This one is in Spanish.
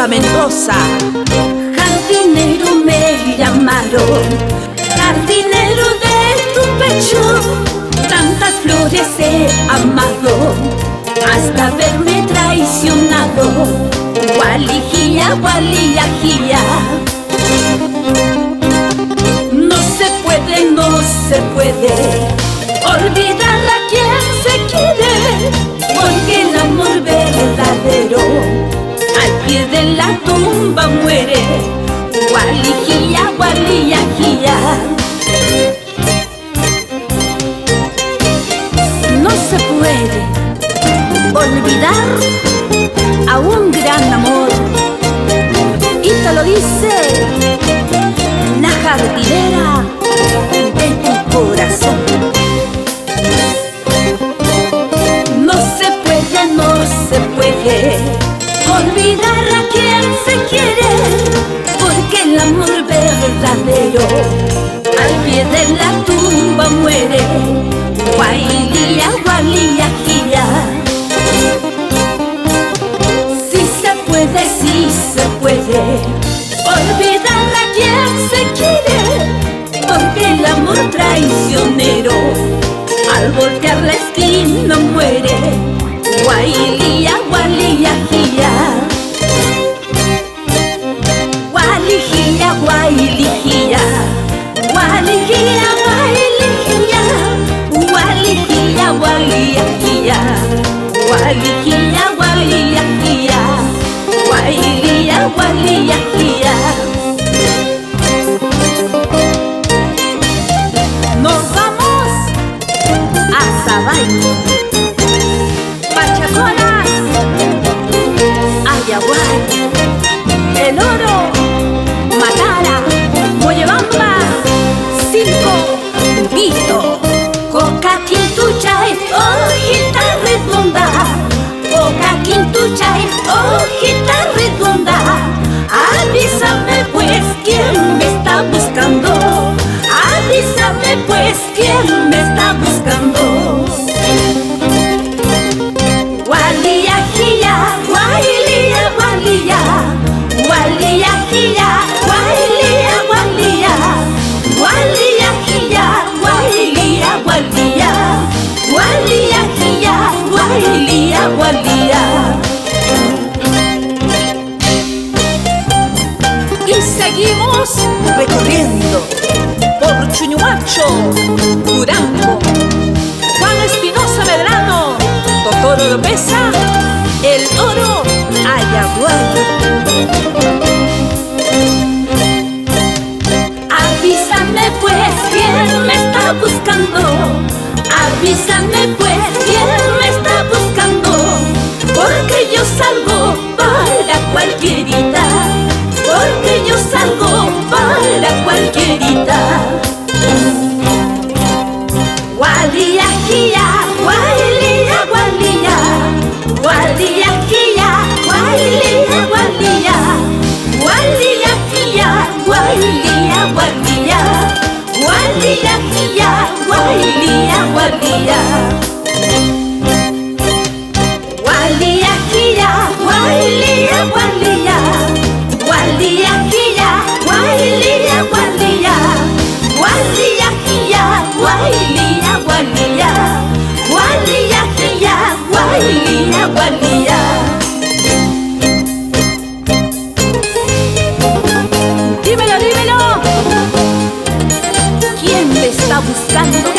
Mendoza. Jardinero me llamaron, jardinero de tu pecho, tantas flores he amado, hasta verme traicionado. Gualijía, gualiyajía. No se puede, no se puede olvidar a quien se quiere, porque el amor verdadero al pie de la tumba muere. Gualijía, gualiyajía. No se puede olvidar a un gran amor, y te lo dice la jardinera de tu corazón. No se puede, no se puede olvidar a quien se quiere, porque el amor verdadero al pie de la tumba muere. Guailía, gualiyajía. Sí se puede olvidar a quien se quiere, porque el amor traicionero al voltear la esquina muere. Guailía, gualiyajía. Gualijía, guailijía. Gualijía, guailijía. Gualijía, gualiyajía. Gualijía, gualiyajía. Guailía, gualiyajía. Nos vamos a Zabay, Pachaconas, Ayaguay, El Oro, Matara, Moyobamba, Cinco, Vito, Coca, Quintuchay, hojita redonda. Coca, Quintuchay, hojita redonda. Avísame pues quién me está buscando. Avísame pues quién me está buscando. Gualiyajía, guailía, gualía. Gualiyajía, guailía, gualía. Gualiyajía, guailía, gualía. Gualiyajía, guailía, gualía. Y seguimos recorriendo por Chuñuacho, Durango, Juan Espinosa Medrano, Doctor Oropesa, El Oro, Ayaguay. Avísame pues quién me está buscando. Avísame pues quién me está buscando, porque yo salgo para cualquierita. Porque yo salgo para cualquierita. Gualiyajía, guailía, gualía. Gualiyajía, guailía, gualía. Gualiyajía, guailía, gualía. Gualiyajía, guailía, gualía. Gualiyajía, guailía, gualía. Gualiyajía, guailía, gualía. Gualiyajía, guailía, gualía. Gualiyajía, guailía, gualía. Dímelo, dímelo. ¿Quién me está buscando?